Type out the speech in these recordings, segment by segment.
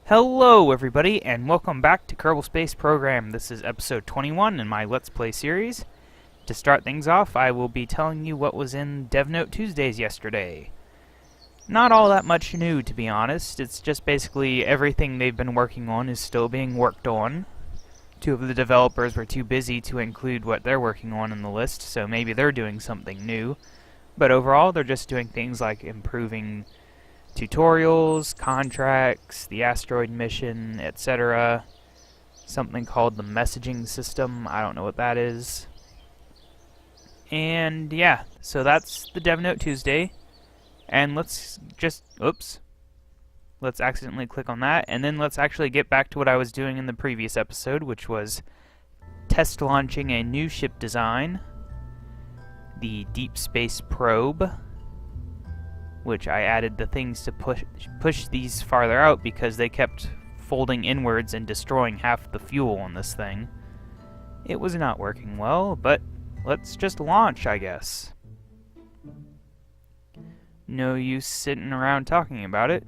Hello everybody, and welcome back to Kerbal Space Program. This is episode 21 in my Let's Play series. To start things off, I will be telling you what was in DevNote Tuesdays yesterday. Not all that much new, to be honest. It's just basically everything they've been working on is still being worked on. Two of the developers were too busy to include what they're working on in the list, so maybe they're doing something new. But overall, they're just doing things like improving tutorials, contracts, the asteroid mission, etc. Something called the messaging system. I don't know what that is. And yeah, so that's the DevNote Tuesday. And let's just, let's accidentally click on that, and then let's actually get back to what I was doing in the previous episode, which was test launching a new ship design, the Deep Space Probe, which I added the things to push these farther out because they kept folding inwards and destroying half the fuel on this thing. It was not working well, but let's just launch, I guess. No use sitting around talking about it.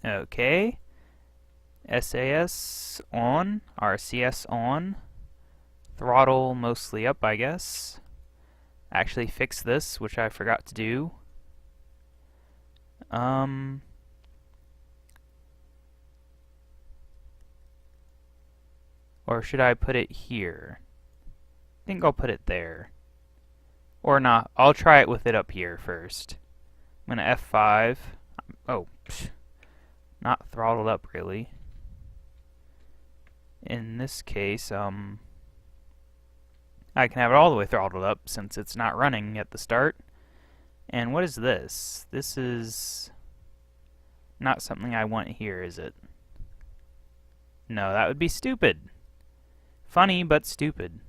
Okay. SAS on, RCS on, throttle mostly up, I guess. Actually fix this, which I forgot to do. Or should I put it here? I think I'll put it there. Or not. I'll try it with it up here first. I'm gonna F5. Oh, not throttled up really. In this case, I can have it all the way throttled up since it's not running at the start. And what is this? This is not something I want here, is it? No, that would be stupid. Funny, but stupid.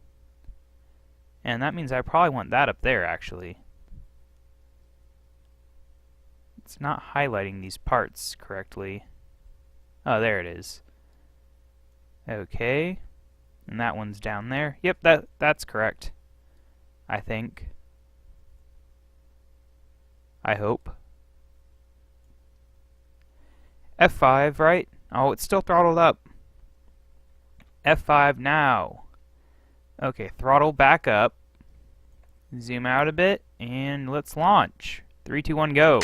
And that means I probably want that up there, actually. It's not highlighting these parts correctly. Oh, there it is. Okay. And that one's down there. Yep, that's correct. I think. I hope. F5, right? Oh, it's still throttled up. F5 now. Okay, throttle back up. Zoom out a bit, and let's launch. 3, 2, 1, go.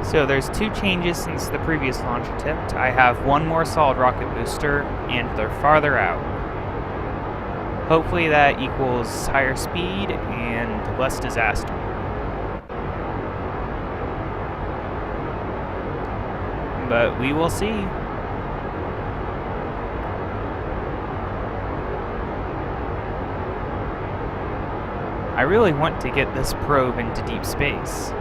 So there's two changes since the previous launch attempt. I have one more solid rocket booster, and they're farther out. Hopefully that equals higher speed and less disaster. But we will see. I really want to get this probe into deep space.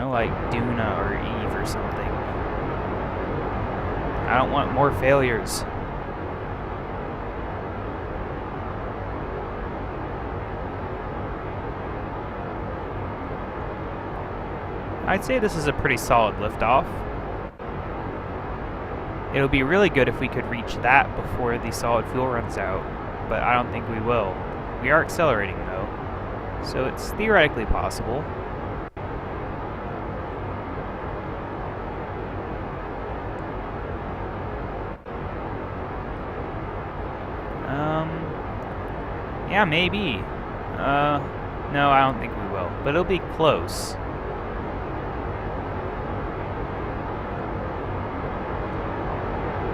Like Duna or Eve or something. I don't want more failures. I'd say this is a pretty solid liftoff. It'll be really good if we could reach that before the solid fuel runs out, but I don't think we will. We are accelerating though, so it's theoretically possible. Yeah, maybe. No, I don't think we will. But it'll be close.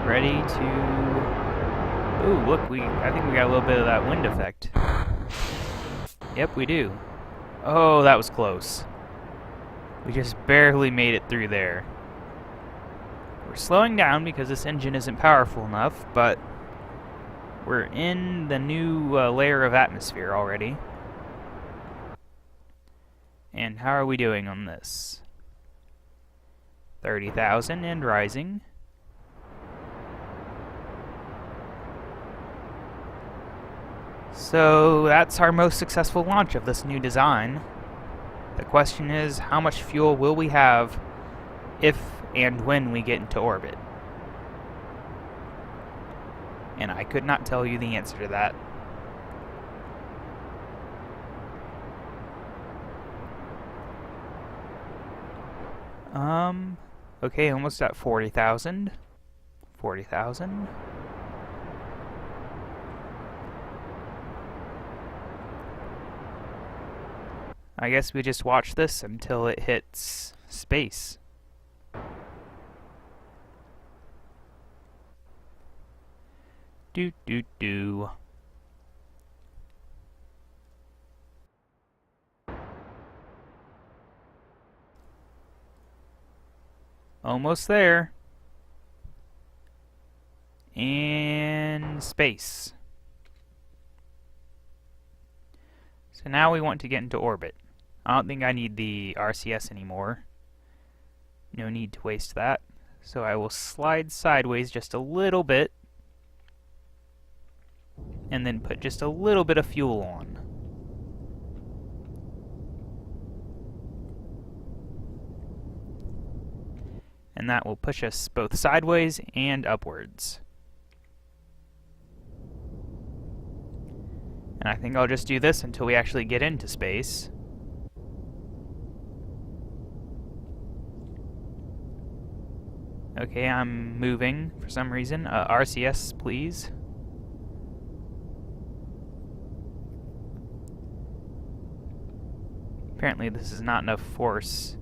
Ready to... Ooh, look, I think we got a little bit of that wind effect. Yep, we do. Oh, that was close. We just barely made it through there. We're slowing down because this engine isn't powerful enough, but we're in the new layer of atmosphere already. And how are we doing on this? 30,000 and rising. So that's our most successful launch of this new design. The question is, how much fuel will we have if and when we get into orbit? And I could not tell you the answer to that. Okay, almost at 40,000. 40,000. I guess we just watch this until it hits space. Do do do. Almost there. And space. So now we want to get into orbit. I don't think I need the RCS anymore. No need to waste that. So I will slide sideways just a little bit. And then put just a little bit of fuel on. And that will push us both sideways and upwards. And I think I'll just do this until we actually get into space. Okay, I'm moving for some reason. RCS, please. Apparently this is not enough force,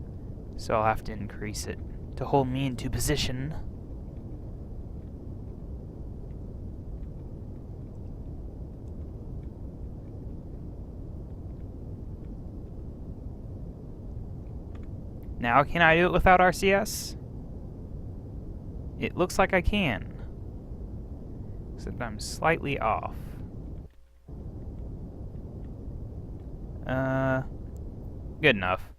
so I'll have to increase it to hold me into position. Now can I do it without RCS? It looks like I can. Except I'm slightly off. Good enough.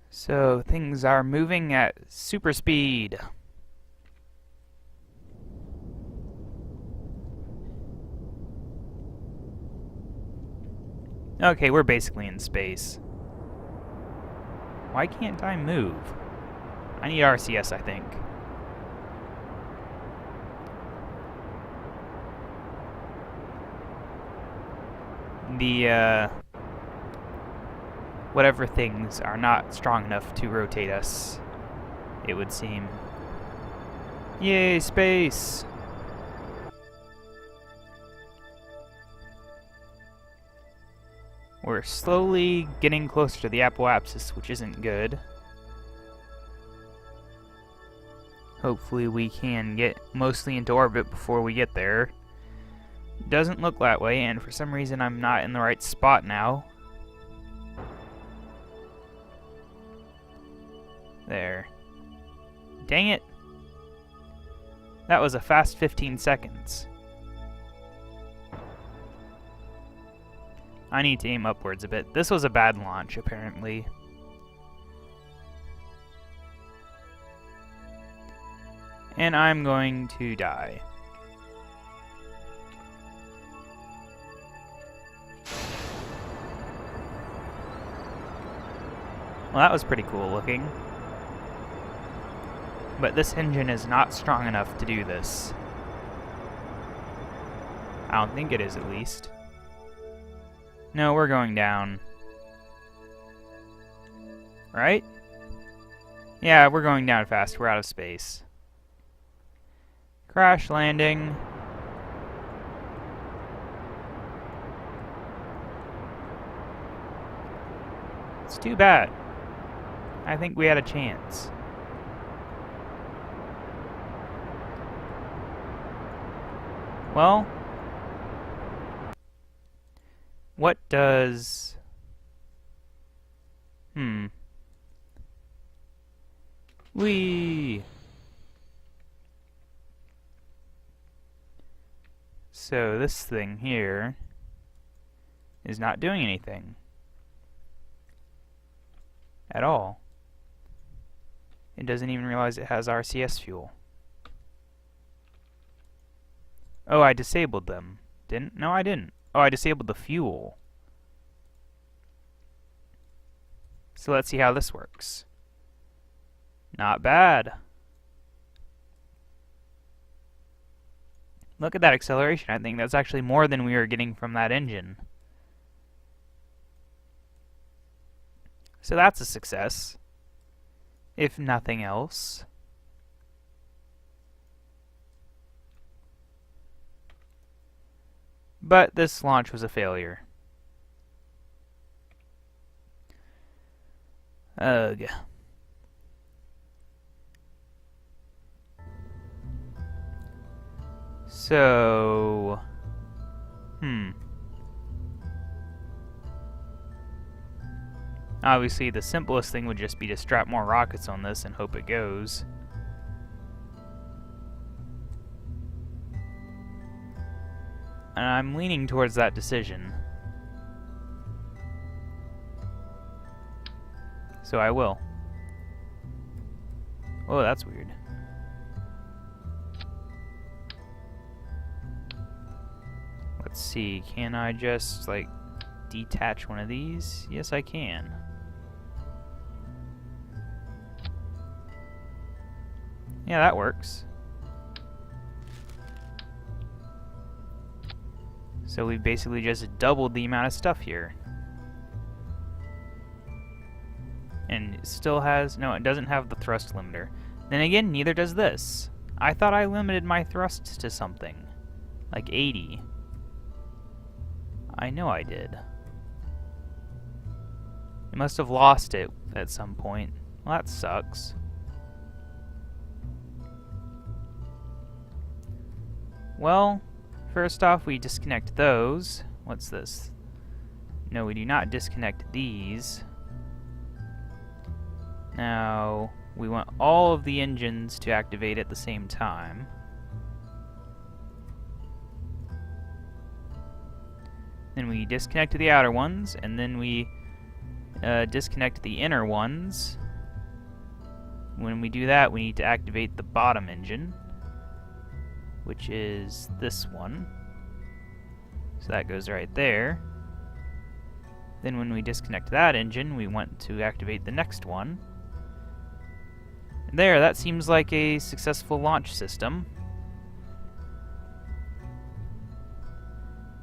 So things are moving at super speed. Okay, we're basically in space. Why can't I move? I need RCS, I think. The, whatever things are not strong enough to rotate us, it would seem. Yay, space! We're slowly getting closer to the apoapsis, which isn't good. Hopefully we can get mostly into orbit before we get there. Doesn't look that way, and for some reason I'm not in the right spot now. There. Dang it! That was a fast 15 seconds. I need to aim upwards a bit. This was a bad launch, apparently. And I'm going to die. Well, that was pretty cool looking. But this engine is not strong enough to do this. I don't think it is, at least. No, we're going down. Right? Yeah, we're going down fast. We're out of space. Crash landing. It's too bad. I think we had a chance. Well, what does... Whee! So this thing here is not doing anything at all. It doesn't even realize it has RCS fuel. Oh, I disabled them. Didn't? No, I didn't. Oh, I disabled the fuel. So let's see how this works. Not bad. Look at that acceleration. I think that's actually more than we were getting from that engine. So that's a success. if nothing else. But this launch was a failure. Ugh. So... Obviously, the simplest thing would just be to strap more rockets on this and hope it goes. And I'm leaning towards that decision. So I will. Oh, that's weird. Let's see, can I just, like, detach one of these? Yes, I can. Yeah, that works. So we basically just doubled the amount of stuff here. And it still has... No, it doesn't have the thrust limiter. Then again, neither does this. I thought I limited my thrust to something. Like 80. I know I did. I must have lost it at some point. Well, that sucks. Well, first off, we disconnect those. What's this? No, we do not disconnect these. Now, we want all of the engines to activate at the same time. Then we disconnect the outer ones, and then we disconnect the inner ones. When we do that, we need to activate the bottom engine, which is this one. So that goes right there. Then when we disconnect that engine, we want to activate the next one. And there, that seems like a successful launch system.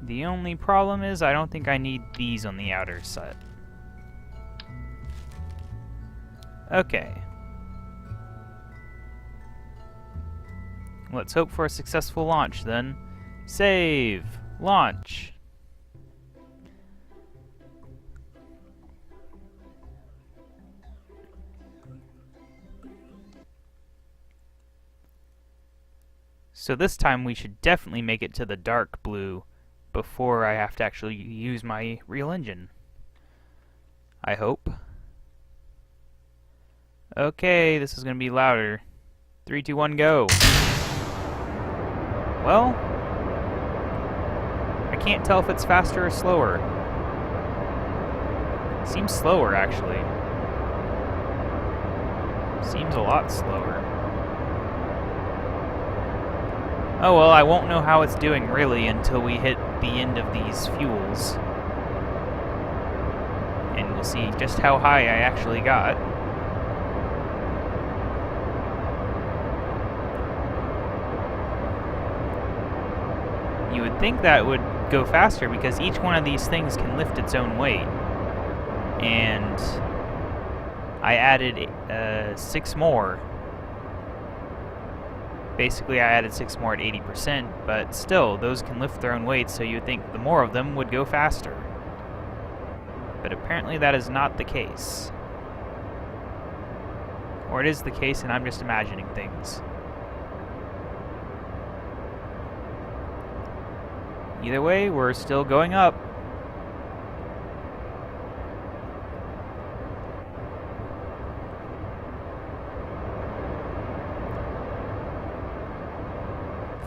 The only problem is I don't think I need these on the outer side. Okay. Let's hope for a successful launch then. Save! Launch! So this time we should definitely make it to the dark blue before I have to actually use my real engine. I hope. Okay, this is going to be louder. 3, 2, 1, go! Well, I can't tell if it's faster or slower. Seems slower, actually. Seems a lot slower. Oh well, I won't know how it's doing really until we hit the end of these fuels. And we'll see just how high I actually got. You would think that would go faster because each one of these things can lift its own weight. And I added 6 more. Basically, I added 6 more at 80%, but still, those can lift their own weight, so you'd think the more of them would go faster. But apparently that is not the case. Or it is the case and I'm just imagining things. Either way, we're still going up.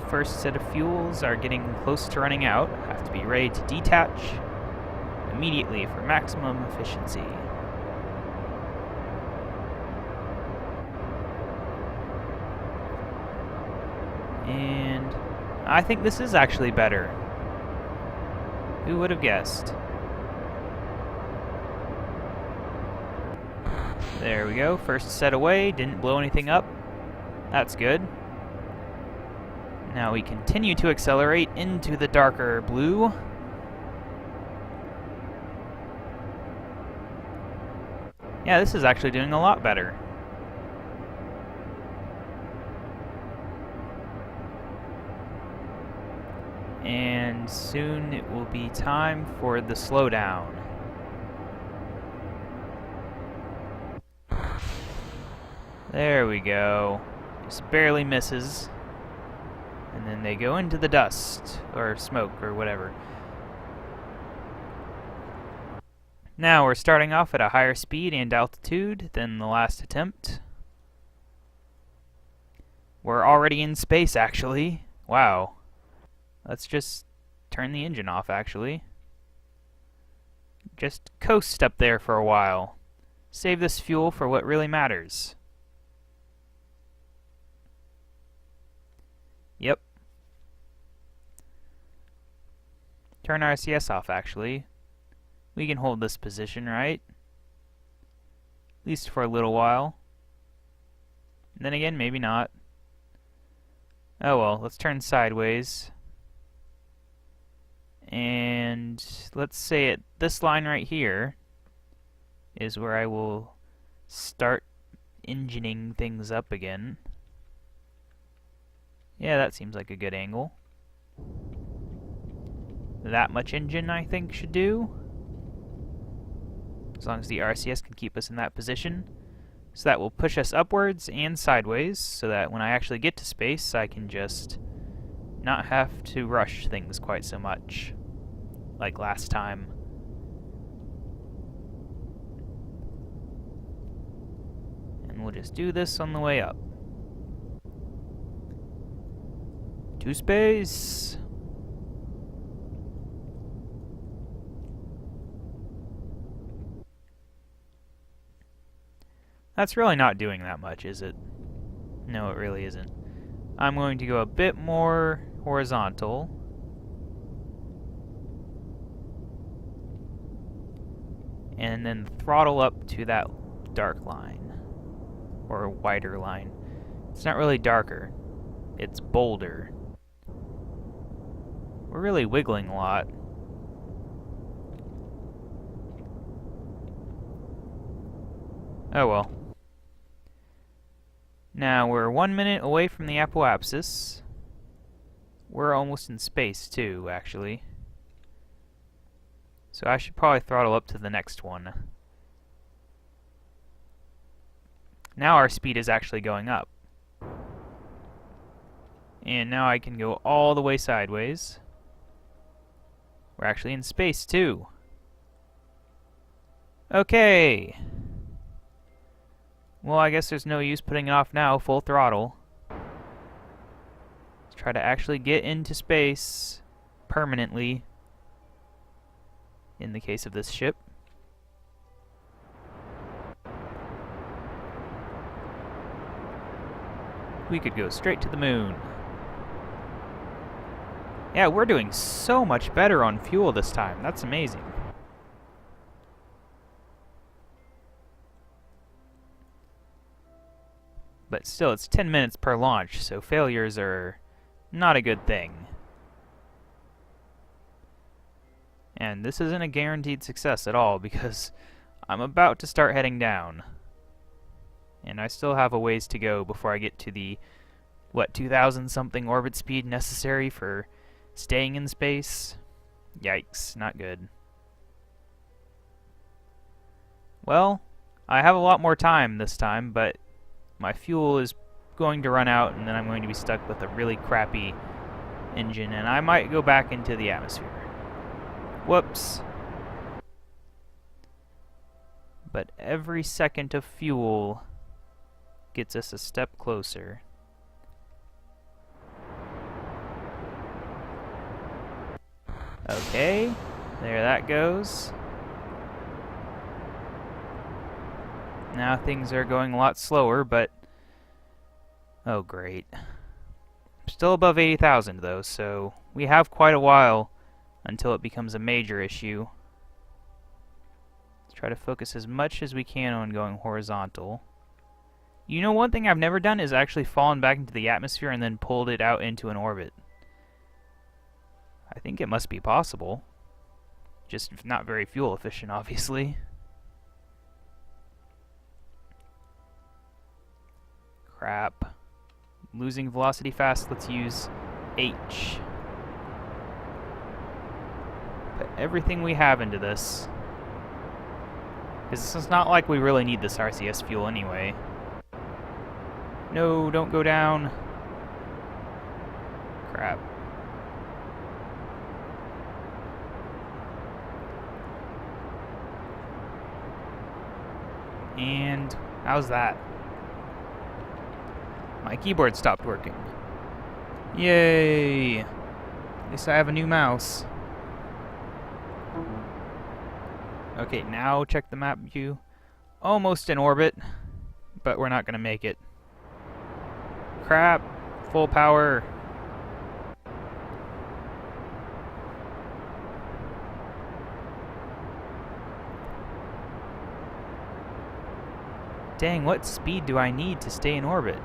First set of fuels are getting close to running out. Have to be ready to detach immediately for maximum efficiency. And I think this is actually better. Who would have guessed? There we go. First set away. Didn't blow anything up. That's good. Now we continue to accelerate into the darker blue. Yeah, this is actually doing a lot better. And soon it will be time for the slowdown. There we go. Just barely misses. And then they go into the dust, or smoke, or whatever. Now we're starting off at a higher speed and altitude than the last attempt. We're already in space, actually. Wow. Let's just turn the engine off, actually. Just coast up there for a while. Save this fuel for what really matters. Yep. Turn RCS off, actually. We can hold this position, right? At least for a little while. And then again, maybe not. Oh well, let's turn sideways. And let's say at this line right here is where I will start engineering things up again. Yeah, that seems like a good angle. That much engine, I think, should do. As long as the RCS can keep us in that position. So that will push us upwards and sideways, so that when I actually get to space, I can just not have to rush things quite so much, like last time. And we'll just do this on the way up. To space! That's really not doing that much, is it? No, it really isn't. I'm going to go a bit more horizontal. And then throttle up to that dark line. Or wider line. It's not really darker. It's bolder. We're really wiggling a lot. Oh well. Now we're 1 minute away from the apoapsis. We're almost in space too, actually. So I should probably throttle up to the next one. Now our speed is actually going up. And now I can go all the way sideways. We're actually in space too. Okay. Well, I guess there's no use putting it off now, full throttle. Let's try to actually get into space permanently, in the case of this ship. We could go straight to the moon. Yeah, we're doing so much better on fuel this time. That's amazing. But still, it's 10 minutes per launch, so failures are not a good thing. And this isn't a guaranteed success at all, because I'm about to start heading down. And I still have a ways to go before I get to the, 2,000 something orbit speed necessary for staying in space? Yikes, not good. Well, I have a lot more time this time, but my fuel is going to run out, and then I'm going to be stuck with a really crappy engine, and I might go back into the atmosphere. Whoops. But every second of fuel gets us a step closer. Okay, there that goes. Now things are going a lot slower, but... oh, great. Still above 80,000, though, so we have quite a while until it becomes a major issue. Let's try to focus as much as we can on going horizontal. You know, one thing I've never done is actually fallen back into the atmosphere and then pulled it out into an orbit. I think it must be possible. Just not very fuel efficient, obviously. Crap. Losing velocity fast, let's use H. everything we have into this. Because it's not like we really need this RCS fuel anyway. No, don't go down. Crap. And how's that? My keyboard stopped working. Yay! At least I have a new mouse. Okay, now check the map view. Almost in orbit, but we're not gonna make it. Crap! Full power! Dang, what speed do I need to stay in orbit?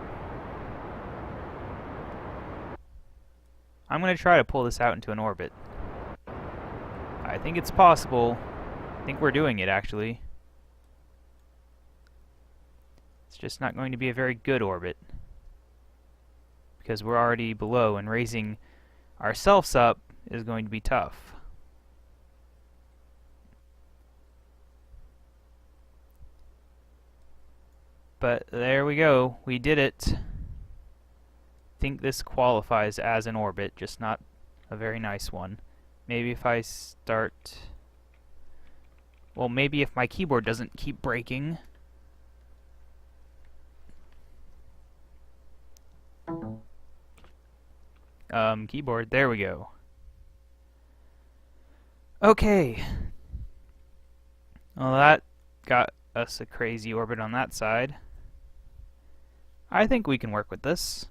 I'm gonna try to pull this out into an orbit. I think it's possible. I think we're doing it, actually. It's just not going to be a very good orbit, because we're already below, and raising ourselves up is going to be tough. But there we go. We did it. I think this qualifies as an orbit, just not a very nice one. Maybe if I start... Well, maybe if my keyboard doesn't keep breaking. Keyboard, there we go. Okay. Well, that got us a crazy orbit on that side. I think we can work with this.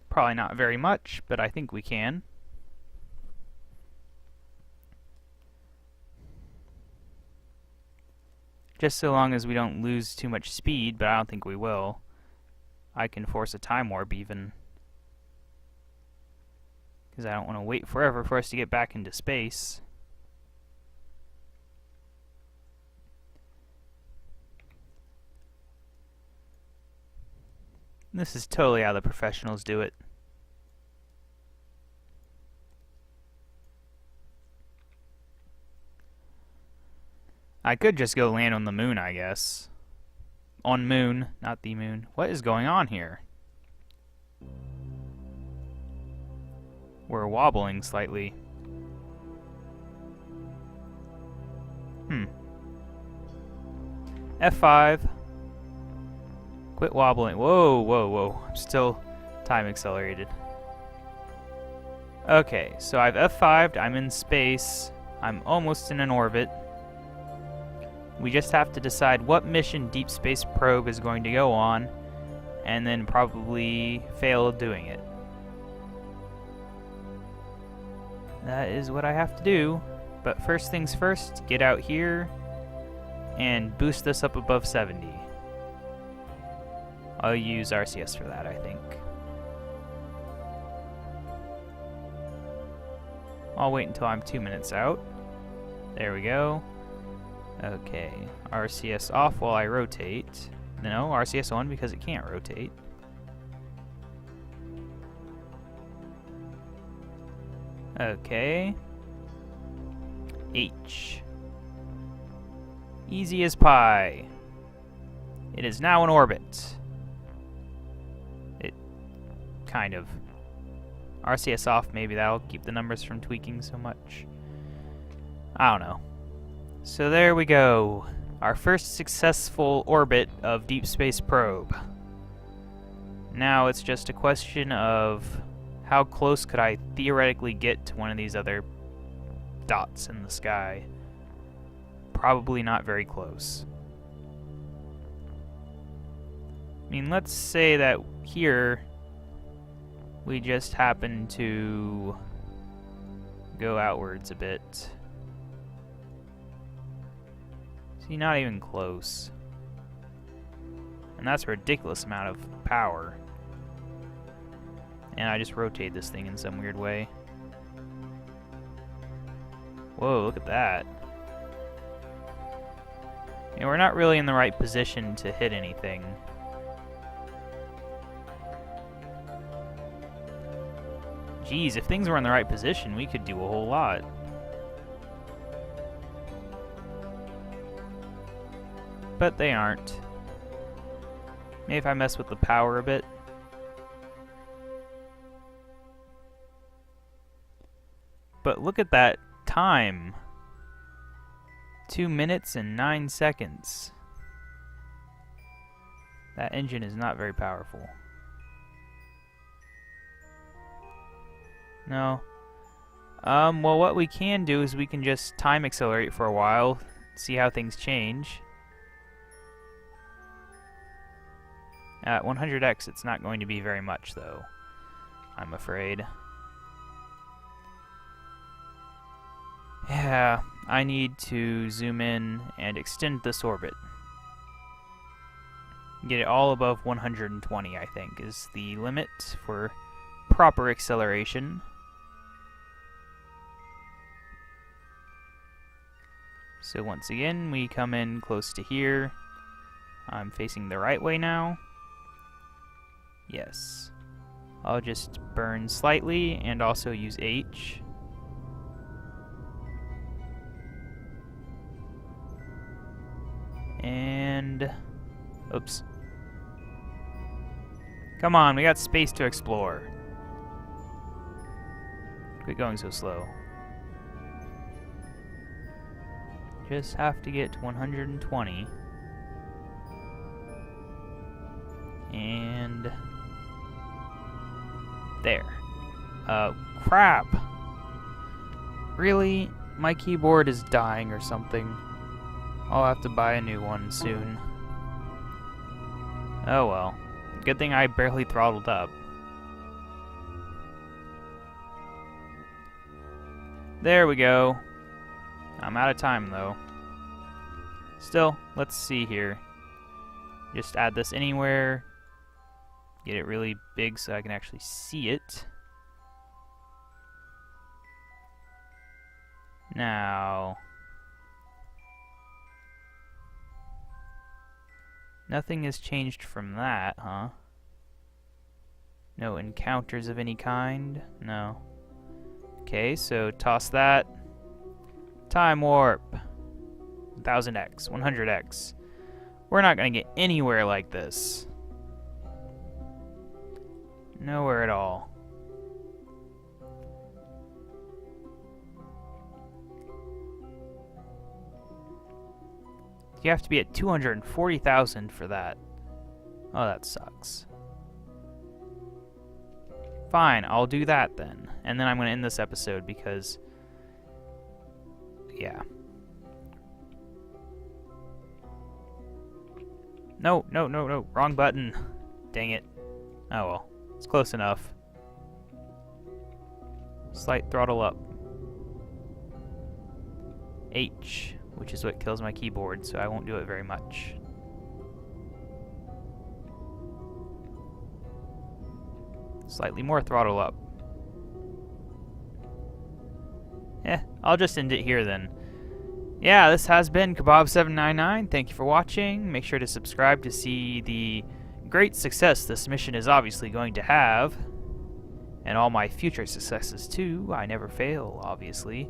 Probably not very much, but I think we can. Just so long as we don't lose too much speed, but I don't think we will. I can force a time warp even, because I don't want to wait forever for us to get back into space. This is totally how the professionals do it. I could just go land on the moon, I guess. On moon, not the moon. What is going on here? We're wobbling slightly. F5. Quit wobbling. Whoa, whoa, whoa. I'm still time accelerated. Okay, so I've F5'd. I'm in space. I'm almost in an orbit. We just have to decide what mission Deep Space Probe is going to go on, and then probably fail doing it. That is what I have to do. But first things first, get out here and boost this up above 70. I'll use RCS for that, I think. I'll wait until I'm 2 minutes out. There we go. Okay, RCS off while I rotate. No, RCS on because it can't rotate. Okay. H. Easy as pie. It is now in orbit. It kind of. RCS off, maybe that'll keep the numbers from tweaking so much. I don't know. So there we go. Our first successful orbit of Deep Space Probe. Now it's just a question of how close could I theoretically get to one of these other dots in the sky. Probably not very close. I mean, let's say that here we just happen to go outwards a bit. See, not even close. And that's a ridiculous amount of power. And I just rotate this thing in some weird way. Whoa, look at that. And we're not really in the right position to hit anything. Geez, if things were in the right position, we could do a whole lot. But they aren't. Maybe if I mess with the power a bit. But look at that time. 2 minutes and 9 seconds. That engine is not very powerful. No. Well, what we can do is we can just time accelerate for a while, see how things change. At 100x, it's not going to be very much, though, I'm afraid. Yeah, I need to zoom in and extend this orbit. Get it all above 120, I think, is the limit for proper acceleration. So once again, we come in close to here. I'm facing the right way now. Yes. I'll just burn slightly and also use H. And... oops. Come on, we got space to explore. Quit going so slow. Just have to get to 120. And... there. Crap! Really? My keyboard is dying or something. I'll have to buy a new one soon. Oh well. Good thing I barely throttled up. There we go. I'm out of time though. Still, let's see here. Just add this anywhere. Get it really big so I can actually see it. Now... nothing has changed from that, huh? No encounters of any kind? No. Okay, so toss that. Time warp. 1000x, 100x. We're not gonna get anywhere like this. Nowhere at all. You have to be at 240,000 for that. Oh, that sucks. Fine, I'll do that then. And then I'm going to end this episode because... yeah. No, no, no, no. Wrong button. Dang it. Oh well. It's close enough. Slight throttle up. H, which is what kills my keyboard, so I won't do it very much. Slightly more throttle up. I'll just end it here then. Yeah, this has been KaBob799. Thank you for watching. Make sure to subscribe to see the great success this mission is obviously going to have. And all my future successes too. I never fail, obviously,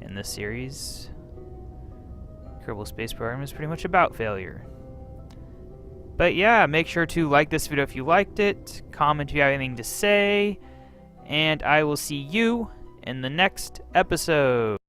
in this series. Kerbal Space Program is pretty much about failure. But yeah, make sure to like this video if you liked it, comment if you have anything to say, and I will see you in the next episode.